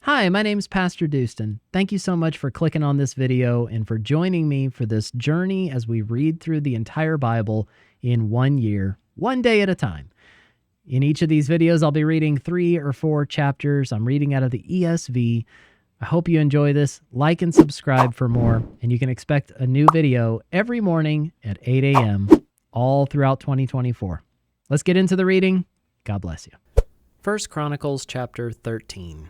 Hi, my name's PastorDoostyn. Thank you so much for clicking on this video and for joining me for this journey as we read through the entire Bible in 1 year, one day at a time. In each of these videos, I'll be reading 3 or 4 chapters. I'm reading out of the ESV. I hope you enjoy this. Like and subscribe for more, and you can expect a new video every morning at 8 a.m. all throughout 2024. Let's get into the reading. God bless you. 1 Chronicles chapter 13.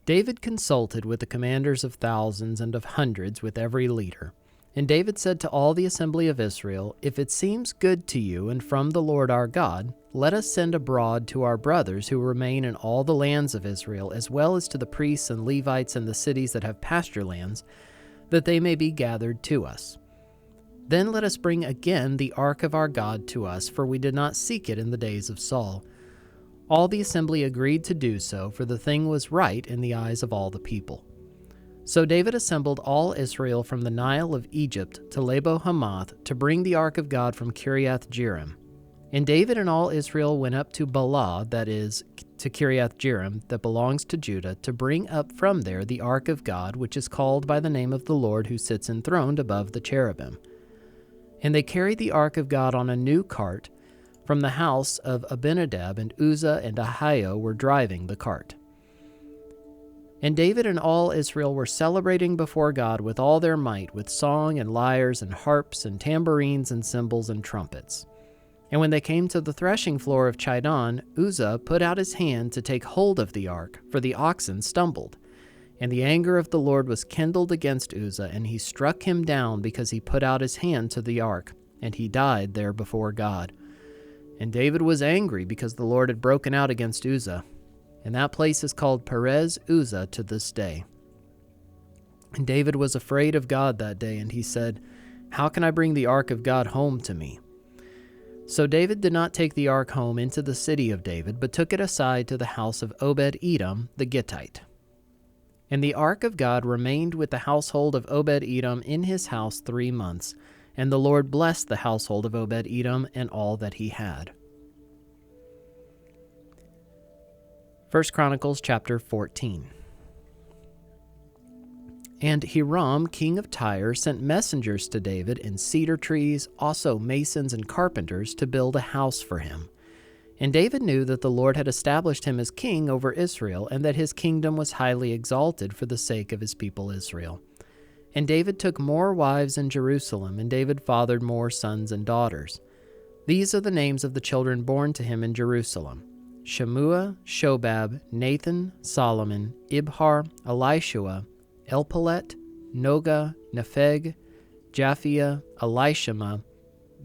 David consulted with the commanders of thousands and of hundreds with every leader. And David said to all the assembly of Israel, "If it seems good to you and from the Lord our God, let us send abroad to our brothers who remain in all the lands of Israel, as well as to the priests and Levites in the cities that have pasture lands, that they may be gathered to us. Then let us bring again the ark of our God to us, for we did not seek it in the days of Saul." All the assembly agreed to do so, for the thing was right in the eyes of all the people. So David assembled all Israel from the Nile of Egypt to Lebo-Hamath to bring the ark of God from Kiriath-Jearim. And David and all Israel went up to Baalah, that is, to Kiriath-Jearim, that belongs to Judah, to bring up from there the ark of God, which is called by the name of the Lord who sits enthroned above the cherubim. And they carried the ark of God on a new cart from the house of Abinadab, and Uzzah and Ahio were driving the cart. And David and all Israel were celebrating before God with all their might, with song and lyres and harps and tambourines and cymbals and trumpets. And when they came to the threshing floor of Chidon, Uzzah put out his hand to take hold of the ark, for the oxen stumbled. And the anger of the Lord was kindled against Uzzah, and he struck him down because he put out his hand to the ark, and he died there before God. And David was angry because the Lord had broken out against Uzzah. And that place is called Perez Uzzah to this day. And David was afraid of God that day, and he said, "How can I bring the ark of God home to me?" So David did not take the ark home into the city of David, but took it aside to the house of Obed-Edom the Gittite. And the ark of God remained with the household of Obed-Edom in his house 3 months. And the Lord blessed the household of Obed-Edom and all that he had. 1 Chronicles chapter 14. And Hiram, king of Tyre, sent messengers to David in cedar trees, also masons and carpenters, to build a house for him. And David knew that the Lord had established him as king over Israel, and that his kingdom was highly exalted for the sake of his people Israel. And David took more wives in Jerusalem, and David fathered more sons and daughters. These are the names of the children born to him in Jerusalem: Shemua, Shobab, Nathan, Solomon, Ibhar, Elishua, Elpalet, Noga, Nepheg, Japhia, Elishama,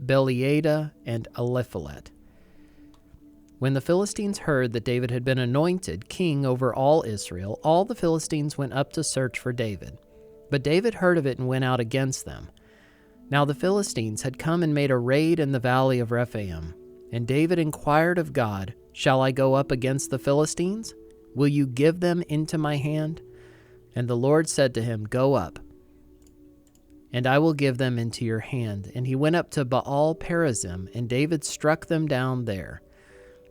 Beliada, and Eliphalet. When the Philistines heard that David had been anointed king over all Israel, all the Philistines went up to search for David. But David heard of it and went out against them. Now the Philistines had come and made a raid in the valley of Rephaim. And David inquired of God, "Shall I go up against the Philistines? Will you give them into my hand?" And the Lord said to him, "Go up, and I will give them into your hand." And he went up to Baal-perazim, and David struck them down there.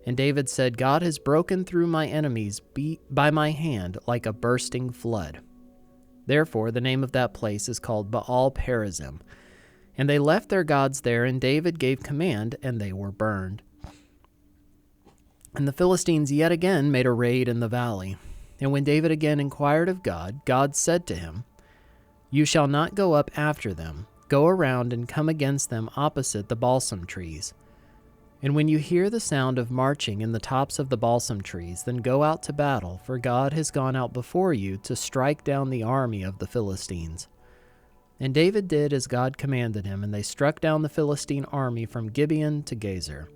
And David said, "God has broken through my enemies by my hand like a bursting flood." Therefore, the name of that place is called Baal-perazim. And they left their gods there, and David gave command, and they were burned. And the Philistines yet again made a raid in the valley. And when David again inquired of God, God said to him, "You shall not go up after them. Go around and come against them opposite the balsam trees. And when you hear the sound of marching in the tops of the balsam trees, then go out to battle, for God has gone out before you to strike down the army of the Philistines." And David did as God commanded him, and they struck down the Philistine army from Gibeon to Gezer.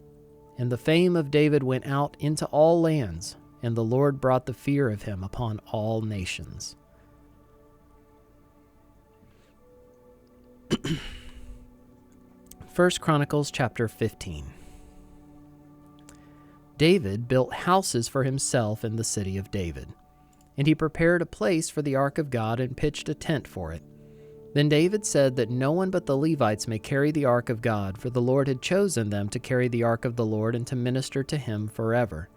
And the fame of David went out into all lands, and the Lord brought the fear of him upon all nations. 1 Chronicles chapter 15. David built houses for himself in the city of David. And he prepared a place for the ark of God and pitched a tent for it. Then David said that no one but the Levites may carry the ark of God, for the Lord had chosen them to carry the ark of the Lord and to minister to him forever.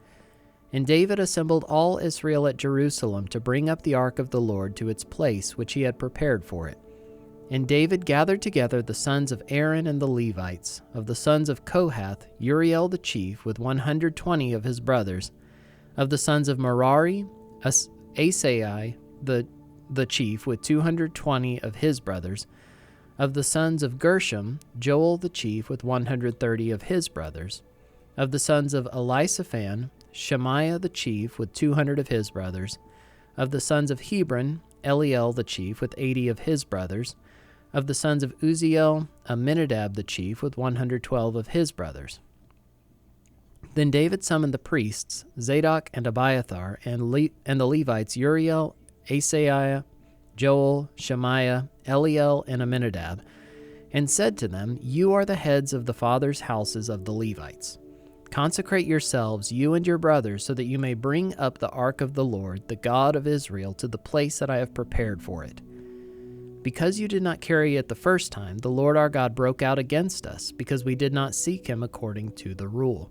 And David assembled all Israel at Jerusalem to bring up the ark of the Lord to its place which he had prepared for it. And David gathered together the sons of Aaron and the Levites. Of the sons of Kohath, Uriel the chief, with 120 of his brothers. Of the sons of Merari, Asai the chief, with 220 of his brothers. Of the sons of Gershom, Joel the chief, with 130 of his brothers. Of the sons of Elisaphan, Shemaiah the chief, with 200 of his brothers. Of the sons of Hebron, Eliel the chief, with 80 of his brothers. Of the sons of Uzziel, Aminadab the chief, with 112 of his brothers. Then David summoned the priests, Zadok and Abiathar, and the Levites, Uriel, Asaiah, Joel, Shemaiah, Eliel, and Aminadab, and said to them, "You are the heads of the fathers' houses of the Levites. Consecrate yourselves, you and your brothers, so that you may bring up the ark of the Lord, the God of Israel, to the place that I have prepared for it. Because you did not carry it the first time, the Lord our God broke out against us, because we did not seek him according to the rule."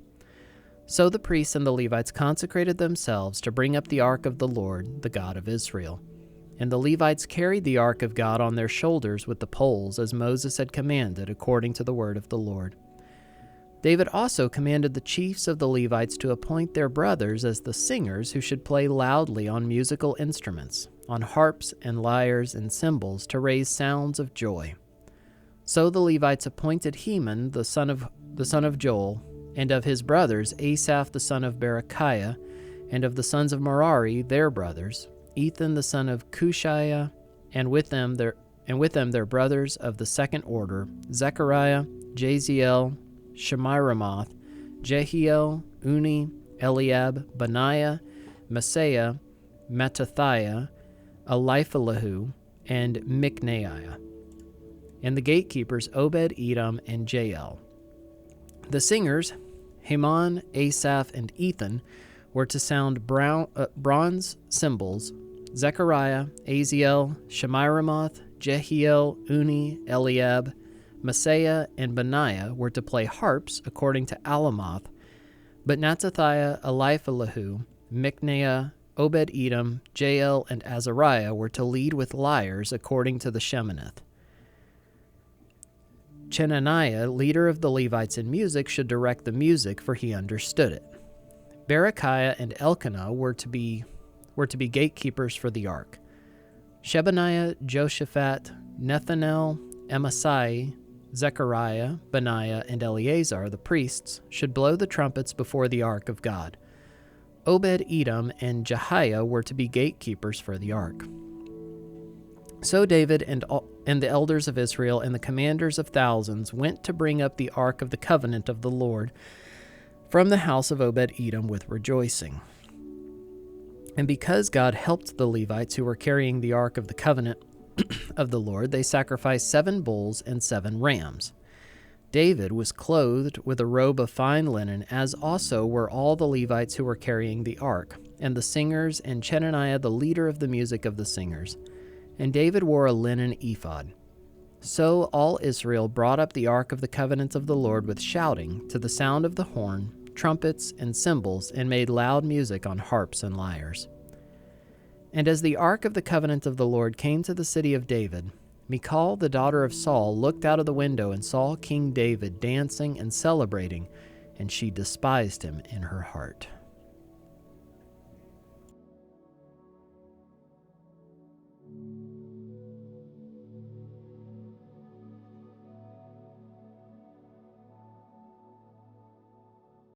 So the priests and the Levites consecrated themselves to bring up the ark of the Lord, the God of Israel. And the Levites carried the ark of God on their shoulders with the poles, as Moses had commanded, according to the word of the Lord. David also commanded the chiefs of the Levites to appoint their brothers as the singers who should play loudly on musical instruments, on harps and lyres and cymbals, to raise sounds of joy. So the Levites appointed Heman, the son of Joel, and of his brothers Asaph the son of Berechiah, and of the sons of Merari their brothers, Ethan the son of Cushiah, and with them their brothers of the second order, Zechariah, Jaziel, Shemiramoth, Jehiel, Uni, Eliab, Benaiah, Maaseiah, Mattathiah, Eliphalahu, and Mikneiah, and the gatekeepers Obed-Edom and Jael. The singers, Heman, Asaph, and Ethan, were to sound bronze cymbals. Zechariah, Aziel, Shemiramoth, Jehiel, Uni, Eliab, Maaseiah, and Benaiah were to play harps according to Alamoth, but Mattathiah, Eliphalahu, Mikneiah, Obed-Edom, Jael, and Azariah were to lead with lyres according to the Sheminith. Chenaniah, leader of the Levites in music, should direct the music, for he understood it. Berechiah and Elkanah were to be gatekeepers for the ark. Shebaniah, Joshaphat, Nethanel, Amasai, Zechariah, Benaiah, and Eleazar, the priests, should blow the trumpets before the ark of God. Obed-Edom and Jehiah were to be gatekeepers for the ark. So David and the elders of Israel and the commanders of thousands went to bring up the ark of the covenant of the Lord from the house of Obed-Edom with rejoicing. And because God helped the Levites who were carrying the ark of the covenant of the Lord, they sacrificed 7 bulls and 7 rams. David was clothed with a robe of fine linen, as also were all the Levites who were carrying the ark, and the singers, and Chenaniah the leader of the music of the singers. And David wore a linen ephod. So all Israel brought up the ark of the covenant of the Lord with shouting, to the sound of the horn, trumpets, and cymbals, and made loud music on harps and lyres. And as the ark of the covenant of the Lord came to the city of David, Michal, the daughter of Saul, looked out of the window and saw King David dancing and celebrating, and she despised him in her heart.